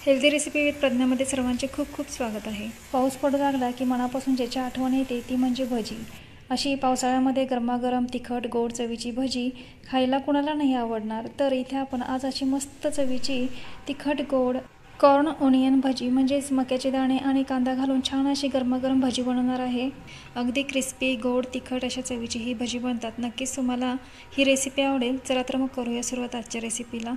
Healthy recipe with प्रज्ञामध्ये सर्वांचे खूप खूप स्वागत आहे। पाऊस पडू लागला की मनापासून ज्याची आठवण येते ती म्हणजे भजी। अशी पावसाळ्यामध्ये गरमागरम तिखट गोड चवीची भजी खायला कुणाला नाही आवडणार। तर इथे आपण आज अशी मस्त चवीची तिखट गोड कॉर्न ओनियन भजी म्हणजेच मक्याचे दाणे आणि कांदा घालून छान अशी गरमागरम भजी बनवणार आहे। अगदी क्रिस्पी गोड तिखट अशा चवीची ही भजी बनतात। नक्कीच तुम्हाला ही रेसिपी आवडेल। चला तर मग करूया सुरुवात आजच्या रेसिपीला।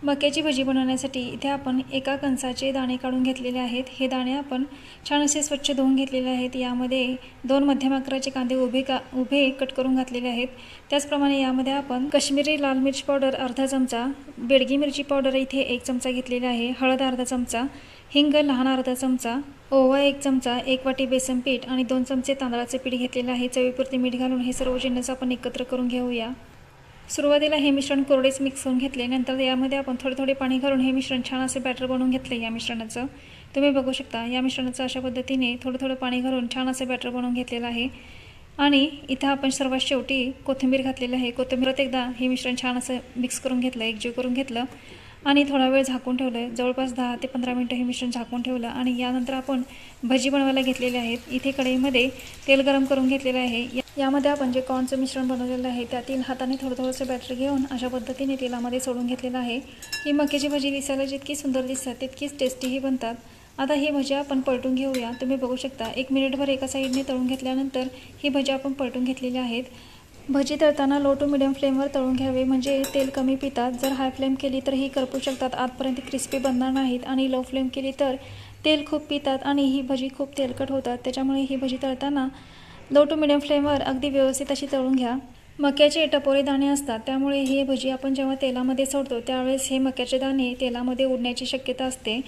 मक्याची भजी बनवण्यासाठी इथे आपण एका कणसाचे दाणे काढून घेतलेले आहेत। हे दाणे आपण छान असे स्वच्छ धुवून घेतलेले आहेत। यामध्ये 2 मध्यम आकाराचे कांदे उभे कट करून घातलेले आहेत। त्याचप्रमाणे यामध्ये आपण काश्मीरी लाल मिर्च पावडर अर्धा चमचा, बेडगी मिरची पावडर इथे 1 चमचा घेतलेला आहे, हळद अर्धा चमचा, हिंग लहान अर्धा चमचा, ओवा 1 चमचा, 1 वाटी बेसन पीठ आणि 2 चमचे तांदळाचे पीठ घेतलेले आहे। चवीपुरते मीठ घालून हे सर्व जिन्नस आपण एकत्र करून घेऊया। सुरुवातीला हे मिश्रण कोरडेच मिक्स करून घेतले। नंतर यामध्ये आपण थोडे पाणी घालून हे मिश्रण छान असे बॅटर बनवून घेतले। या मिश्रणाचं तुम्ही बघू शकता, या मिश्रणाचं अशा पद्धतीने थोडं पाणी घालून छान असे बॅटर बनवून घेतलेलं आहे। आणि इथं आपण सर्वात शेवटी कोथिंबीर घातलेली आहे। कोथिंबीरत एकदा हे मिश्रण छान असं मिक्स करून घेतलं, एकजीव करून घेतलं आणि थोडा वेळ झाकून ठेवलं। जवळपास 10 ते 15 मिनिटं हे मिश्रण झाकून ठेवलं आणि यानंतर आपण भजी बनवायला घेतलेले आहेत। इथे कढईमध्ये तेल गरम करून घेतलेले आहे। यामध्ये आपण जे कॉर्नचं मिश्रण बनवलेलं आहे त्यातील हाताने थोडंसं बॅटर घेऊन अशा पद्धतीने तेलामध्ये सोडून घेतलेलं आहे। ही मक्याची भजी दिसायला जितकी सुंदर दिसतात तितकीच टेस्टीही बनतात। आता ही भजी आपण पलटून घेऊया। तुम्ही बघू शकता 1 मिनिटभर एका साईडने तळून घेतल्यानंतर ही भजी आपण पलटून घेतलेली आहेत। भजी तळताना लो टू मिडियम फ्लेमवर तळून घ्यावे, म्हणजे तेल कमी पितात। जर हाय फ्लेम केली तर ही करपू शकतात, आतपर्यंत क्रिस्पी बनणार नाहीत। आणि लो फ्लेम केली तर तेल खूप पितात आणि ही भजी खूप तेलकट होतात। त्याच्यामुळे ही भजी तळताना लो टू मिडियम फ्लेमवर अगदी व्यवस्थित अशी तळून घ्या। मक्याचे टपोरे दाणे असतात, त्यामुळे ही भजी आपण जेव्हा तेलामध्ये सोडतो त्यावेळेस हे मक्याचे दाणे तेलामध्ये उडण्याची शक्यता असते।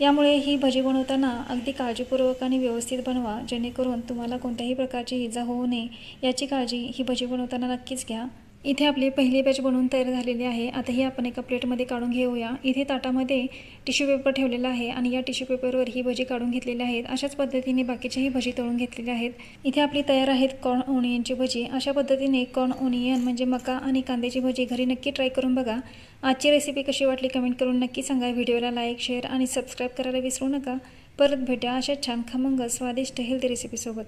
यामुळे ही भजी बनवताना अगदी काळजीपूर्वक आणि व्यवस्थित बनवा, जेणेकरून तुम्हाला कोणत्याही प्रकारची इजा होऊ नये याची काळजी ही भजी बनवताना नक्कीच घ्या। इथे आपली पहिली बॅच बनवून तयार झालेली आहे। आता ही आपण एका प्लेटमध्ये काढून घेऊया। इथे ताटामध्ये टिश्यू पेपर ठेवलेला आहे आणि या टिश्यू पेपरवर ही भजी काढून घेतलेली आहेत। अशाच पद्धतीने बाकीच्याही भजी तळून घेतलेल्या आहेत। इथे आपली तयार आहेत कॉर्न ओनियनची भजी। अशा पद्धतीने कॉर्न ओनियन म्हणजे मका आणि कांद्याची भजी घरी नक्की ट्राय करून बघा। आजची रेसिपी कशी वाटली कमेंट करून नक्की सांगा। व्हिडिओला लाईक, शेअर आणि सबस्क्राईब करायला विसरू नका। परत भेटूया अशा छान खमंग स्वादिष्ट हेल्दी रेसिपीसोबत।